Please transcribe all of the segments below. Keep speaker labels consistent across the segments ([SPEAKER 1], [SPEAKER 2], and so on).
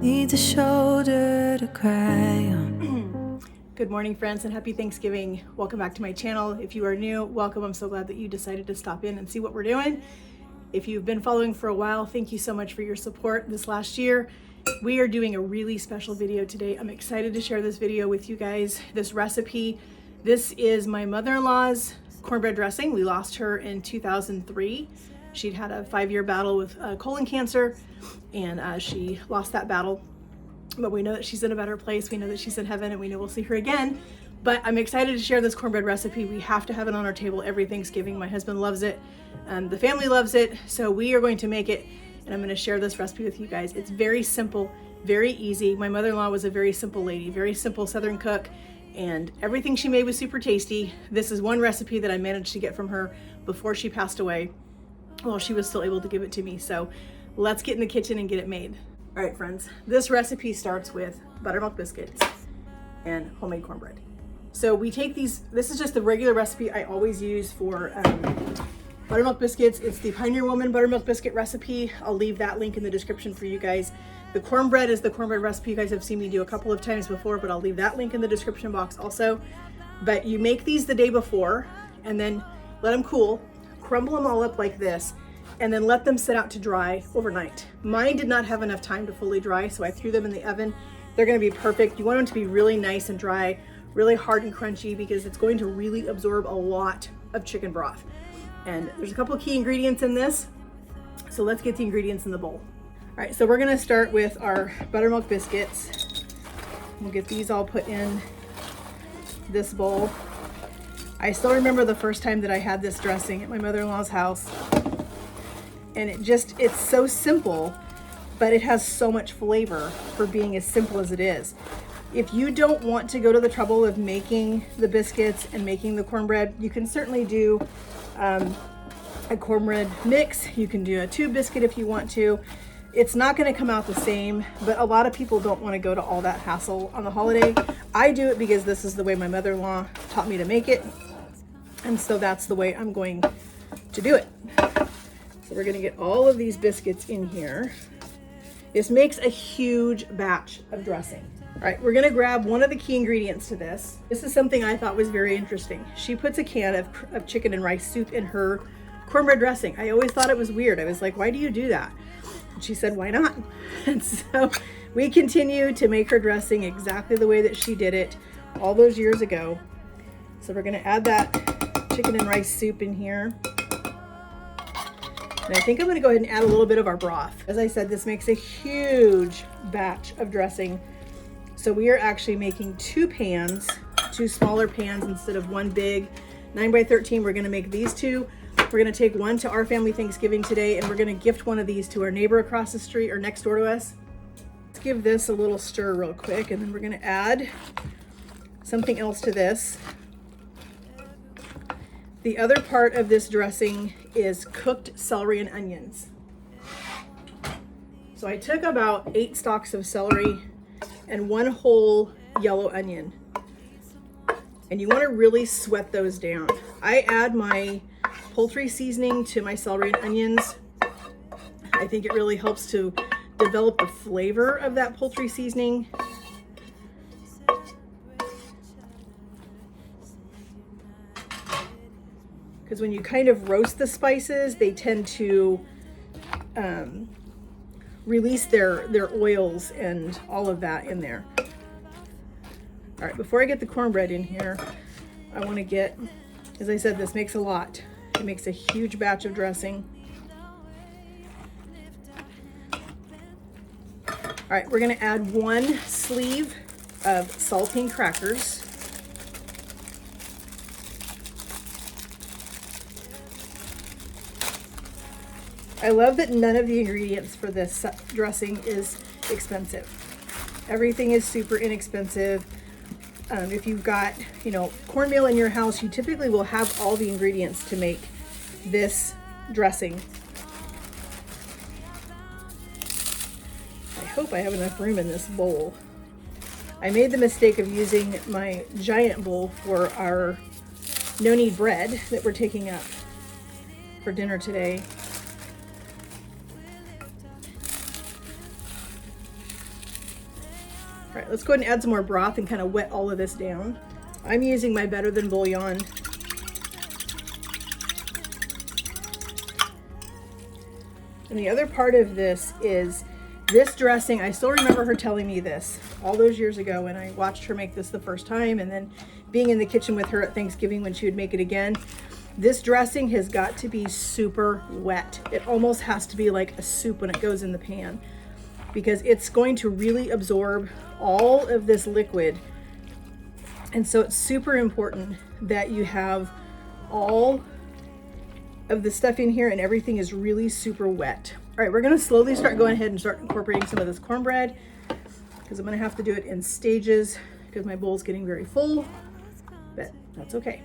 [SPEAKER 1] needs a shoulder to cry on.
[SPEAKER 2] Good morning, friends, and happy Thanksgiving. Welcome back to my channel. If you are new, welcome. I'm so glad that you decided to stop in and see what we're doing. If you've been following for a while, thank you so much for your support this last year. We are doing a really special video today. I'm excited to share this video with you guys, this recipe. This is my mother-in-law's cornbread dressing. We lost her in 2003. She'd had a 5-year battle with colon cancer, and she lost that battle. But we know that she's in a better place. We know that she's in heaven, and we know we'll see her again. But I'm excited to share this cornbread recipe. We have to have it on our table every Thanksgiving. My husband loves it. The family loves it. So we are going to make it, and I'm going to share this recipe with you guys. It's very simple, very easy. My mother-in-law was a very simple lady, very simple Southern cook, and everything she made was super tasty. This is one recipe that I managed to get from her before she passed away. Well, she was still able to give it to me. So let's get in the kitchen and get it made. All right, friends, this recipe starts with buttermilk biscuits and homemade cornbread. So we take these, this is just the regular recipe I always use for buttermilk biscuits. It's the Pioneer Woman buttermilk biscuit recipe. I'll leave that link in the description for you guys. The cornbread is the cornbread recipe you guys have seen me do a couple of times before, but I'll leave that link in the description box also. But you make these the day before and then let them cool. Crumble them all up like this, and then let them sit out to dry overnight. Mine did not have enough time to fully dry, so I threw them in the oven. They're gonna be perfect. You want them to be really nice and dry, really hard and crunchy, because it's going to really absorb a lot of chicken broth. And there's a couple of key ingredients in this, so let's get the ingredients in the bowl. All right, so we're gonna start with our buttermilk biscuits. We'll get these all put in this bowl. I still remember the first time that I had this dressing at my mother-in-law's house. And it's so simple, but it has so much flavor for being as simple as it is. If you don't want to go to the trouble of making the biscuits and making the cornbread, you can certainly do a cornbread mix. You can do a tube biscuit if you want to. It's not gonna come out the same, but a lot of people don't wanna go to all that hassle on the holiday. I do it because this is the way my mother-in-law taught me to make it. And so that's the way I'm going to do it. So we're gonna get all of these biscuits in here. This makes a huge batch of dressing. All right, we're gonna grab one of the key ingredients to this. This is something I thought was very interesting. She puts a can of chicken and rice soup in her cornbread dressing. I always thought it was weird. I was like, why do you do that? And she said, why not? And so we continue to make her dressing exactly the way that she did it all those years ago. So we're gonna add that chicken and rice soup in here. And I think I'm gonna go ahead and add a little bit of our broth. As I said, this makes a huge batch of dressing. So we are actually making two smaller pans instead of one big 9x13. We're gonna make these two. We're gonna take one to our family Thanksgiving today, and we're gonna gift one of these to our neighbor across the street or next door to us. Let's give this a little stir real quick, and then we're gonna add something else to this. The other part of this dressing is cooked celery and onions. So I took about 8 stalks of celery and 1 whole yellow onion. And you want to really sweat those down. I add my poultry seasoning to my celery and onions. I think it really helps to develop the flavor of that poultry seasoning. Because when you kind of roast the spices, they tend to release their oils and all of that in there. All right, before I get the cornbread in here, I want to get, as I said, this makes a lot. It makes a huge batch of dressing. All right, we're going to add 1 sleeve of saltine crackers. I love that none of the ingredients for this dressing is expensive. Everything is super inexpensive. If you've got, cornmeal in your house, you typically will have all the ingredients to make this dressing. I hope I have enough room in this bowl. I made the mistake of using my giant bowl for our no-knead bread that we're taking up for dinner today. All right, let's go ahead and add some more broth and kind of wet all of this down. I'm using my Better Than bouillon. And the other part of this is this dressing. I still remember her telling me this all those years ago when I watched her make this the first time, and then being in the kitchen with her at Thanksgiving when she would make it again. This dressing has got to be super wet. It almost has to be like a soup when it goes in the pan, because it's going to really absorb all of this liquid. And so it's super important that you have all of the stuff in here and everything is really super wet. All right, we're gonna slowly start going ahead and start incorporating some of this cornbread, because I'm gonna have to do it in stages because my bowl's getting very full, but that's okay.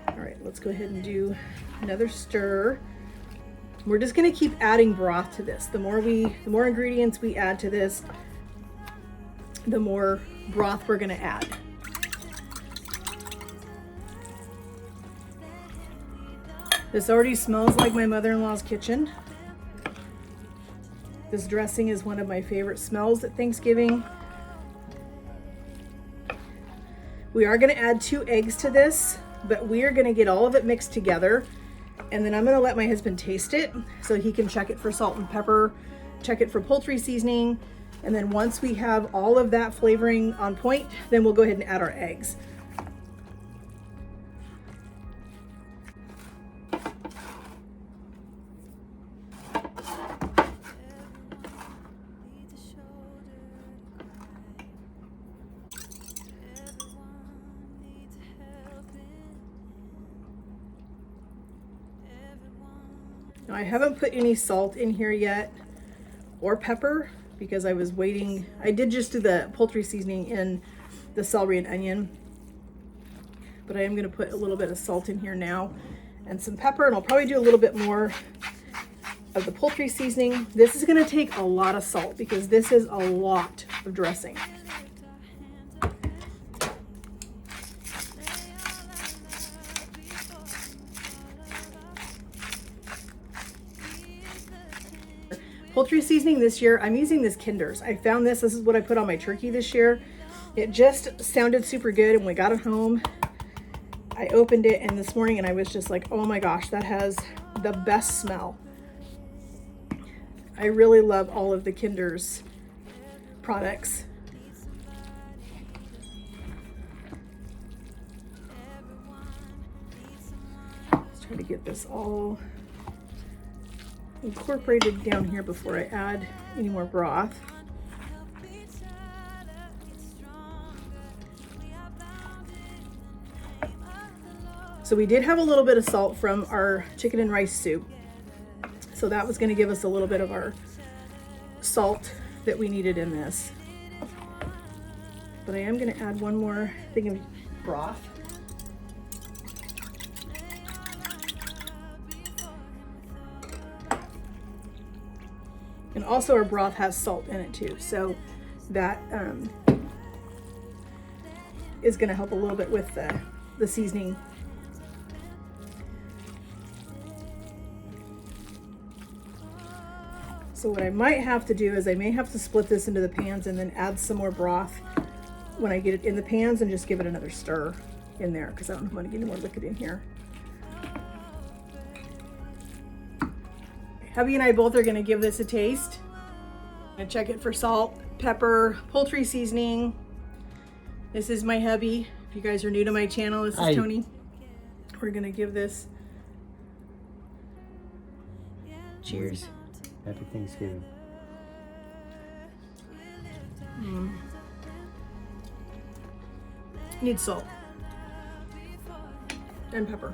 [SPEAKER 2] All right, let's go ahead and do another stir. We're just gonna keep adding broth to this. The more ingredients we add to this, the more broth we're gonna add. This already smells like my mother-in-law's kitchen. This dressing is one of my favorite smells at Thanksgiving. We are gonna add 2 eggs to this, but we are gonna get all of it mixed together, and then I'm gonna let my husband taste it so he can check it for salt and pepper, check it for poultry seasoning, and then once we have all of that flavoring on point, then we'll go ahead and add our eggs. Now, I haven't put any salt in here yet or pepper because I was waiting. I did just do the poultry seasoning in the celery and onion, but I am going to put a little bit of salt in here now and some pepper, and I'll probably do a little bit more of the poultry seasoning. This is going to take a lot of salt because this is a lot of dressing. Poultry seasoning this year, I'm using this Kinder's. I found this is what I put on my turkey this year. It just sounded super good, and when we got it home, I opened it, and this morning, and I was just like, oh my gosh, that has the best smell. I really love all of the Kinder's products. Let's try to get this all incorporated down here before I add any more broth. So we did have a little bit of salt from our chicken and rice soup. So that was going to give us a little bit of our salt that we needed in this. But I am going to add one more thing of broth. And also our broth has salt in it too, so that is going to help a little bit with the seasoning. So what I might have to do is I may have to split this into the pans and then add some more broth when I get it in the pans and just give it another stir in there, because I don't want to get any more liquid in here. Hubby and I both are going to give this a taste. I'm going to check it for salt, pepper, poultry seasoning. This is my hubby. If you guys are new to my channel, this is Tony. We're going to give this. Cheers.
[SPEAKER 3] Happy Thanksgiving.
[SPEAKER 2] Needs salt and pepper.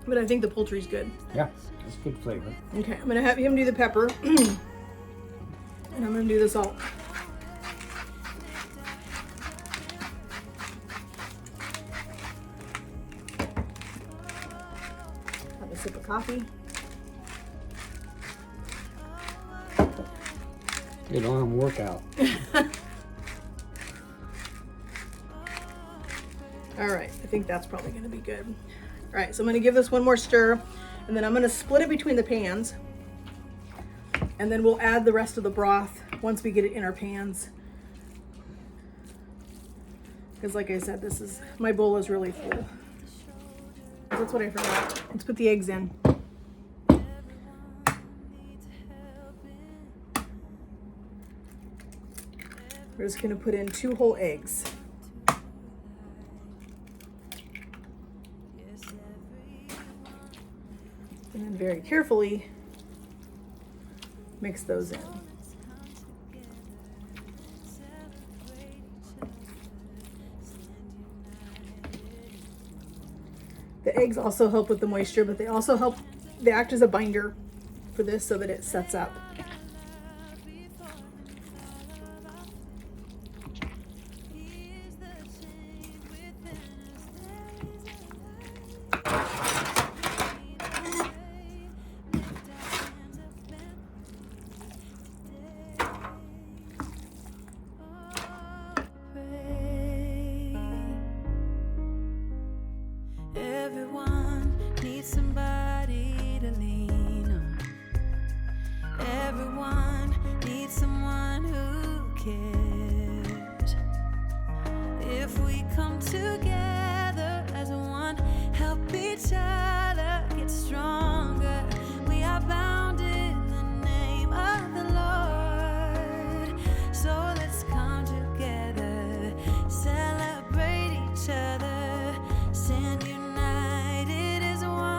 [SPEAKER 2] But I think the poultry's good.
[SPEAKER 3] Yeah, it's good flavor.
[SPEAKER 2] Okay, I'm gonna have him do the pepper and I'm gonna do the salt. Have a sip of coffee.
[SPEAKER 3] Good arm workout.
[SPEAKER 2] All right, I think that's probably gonna be good. All right, so I'm gonna give this one more stir, and then I'm gonna split it between the pans, and then we'll add the rest of the broth once we get it in our pans. Because like I said, my bowl is really full. That's what I forgot. Let's put the eggs in. We're just gonna put in 2 whole eggs. And then very carefully mix those in. The eggs also help with the moisture, but they act as a binder for this so that it sets up.
[SPEAKER 1] Everyone needs somebody to lean on. Everyone needs someone who cares. If we come together as one, help each other get stronger. We are bound in the name of the Lord. So let's come together, celebrate each other, stand united as one.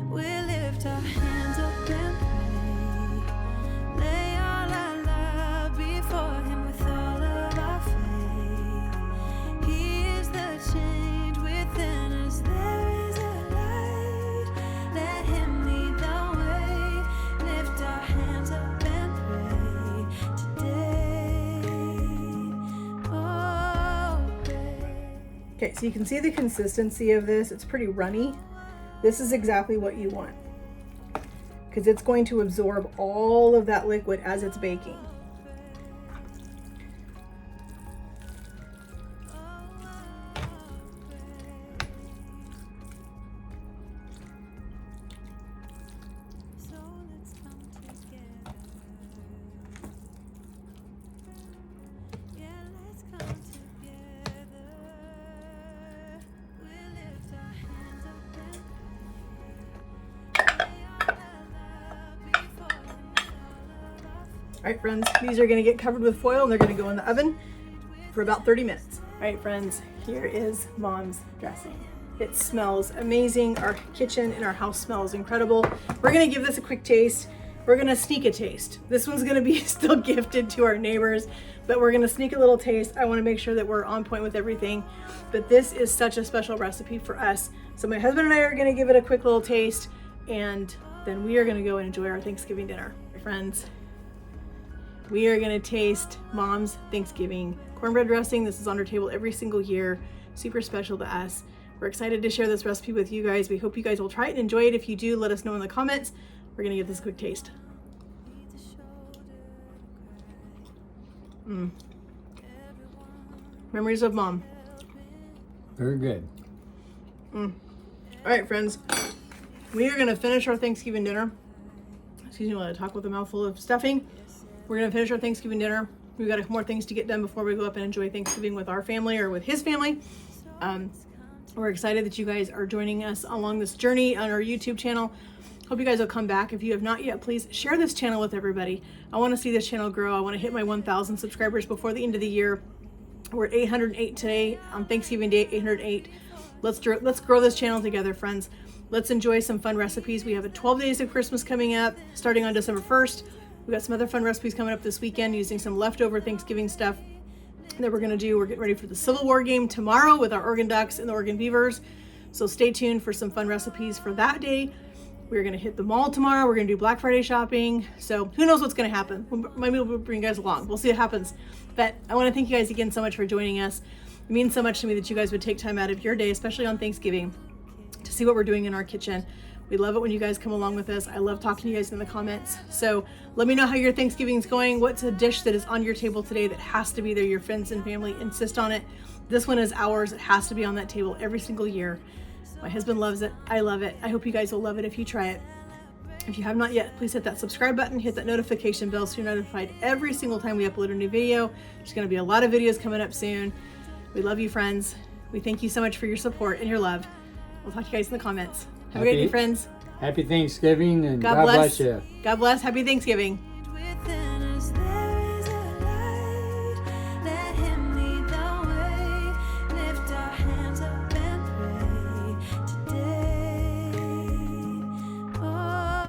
[SPEAKER 1] We lift our hands up and pray, lay all our love before Him with all of our faith. He is the change within us, there is a light, let Him lead the way. Lift our hands up and pray today. Oh, pray.
[SPEAKER 2] Okay, so you can see the consistency of this. It's pretty runny. This is exactly what you want, because it's going to absorb all of that liquid as it's baking.
[SPEAKER 1] So let's come together. Yeah, let's come together. We lift our hands up and pray. Lay all our love before Him with all of our faith.
[SPEAKER 2] All right, friends, these are gonna get covered with foil and they're gonna go in the oven for about 30 minutes. All right, friends, here is Mom's dressing. It smells amazing. Our kitchen and our house smells incredible. We're gonna give this a quick taste. We're gonna sneak a taste. This one's gonna be still gifted to our neighbors, but we're gonna sneak a little taste. I wanna make sure that we're on point with everything, but this is such a special recipe for us. So my husband and I are gonna give it a quick little taste, and then we are gonna go and enjoy our Thanksgiving dinner. Friends, we are gonna taste Mom's Thanksgiving cornbread dressing. This is on our table every single year. Super special to us. We're excited to share this recipe with you guys. We hope you guys will try it and enjoy it. If you do, let us know in the comments. We're gonna give this a quick taste. Memories of Mom.
[SPEAKER 3] Very good.
[SPEAKER 2] All right, friends, we are gonna finish our Thanksgiving dinner. Excuse me while I talk with a mouthful of stuffing. We're gonna finish our Thanksgiving dinner. We've got more things to get done before we go up and enjoy Thanksgiving with our family or with his family. We're excited that you guys are joining us along this journey on our YouTube channel. Hope you guys will come back. If you have not yet, please share this channel with everybody. I want to see this channel grow. I want to hit my 1,000 subscribers before the end of the year. We're at 808 today on Thanksgiving Day, 808. Let's grow this channel together, friends. Let's enjoy some fun recipes. We have 12 days of Christmas coming up, starting on December 1st. We've got some other fun recipes coming up this weekend using some leftover Thanksgiving stuff that we're gonna do. We're getting ready for the Civil War game tomorrow with our Oregon Ducks and the Oregon Beavers. So stay tuned for some fun recipes for that day. We're gonna hit the mall tomorrow. We're gonna do Black Friday shopping. So who knows what's gonna happen. Maybe we'll bring you guys along. We'll see what happens. But I wanna thank you guys again so much for joining us. It means so much to me that you guys would take time out of your day, especially on Thanksgiving, to see what we're doing in our kitchen. We love it when you guys come along with us. I love talking to you guys in the comments. So let me know how your Thanksgiving's going. What's a dish that is on your table today that has to be there? Your friends and family insist on it. This one is ours. It has to be on that table every single year. My husband loves it. I love it. I hope you guys will love it if you try it. If you have not yet, please hit that subscribe button, hit that notification bell so you're notified every single time we upload a new video. There's going to be a lot of videos coming up soon. We love you, friends. We thank you so much for your support and your love. We'll talk to you guys in the comments. Have a great day, friends.
[SPEAKER 3] Happy Thanksgiving and
[SPEAKER 2] God
[SPEAKER 3] God
[SPEAKER 2] bless
[SPEAKER 3] bless you.
[SPEAKER 2] God bless. Happy Thanksgiving.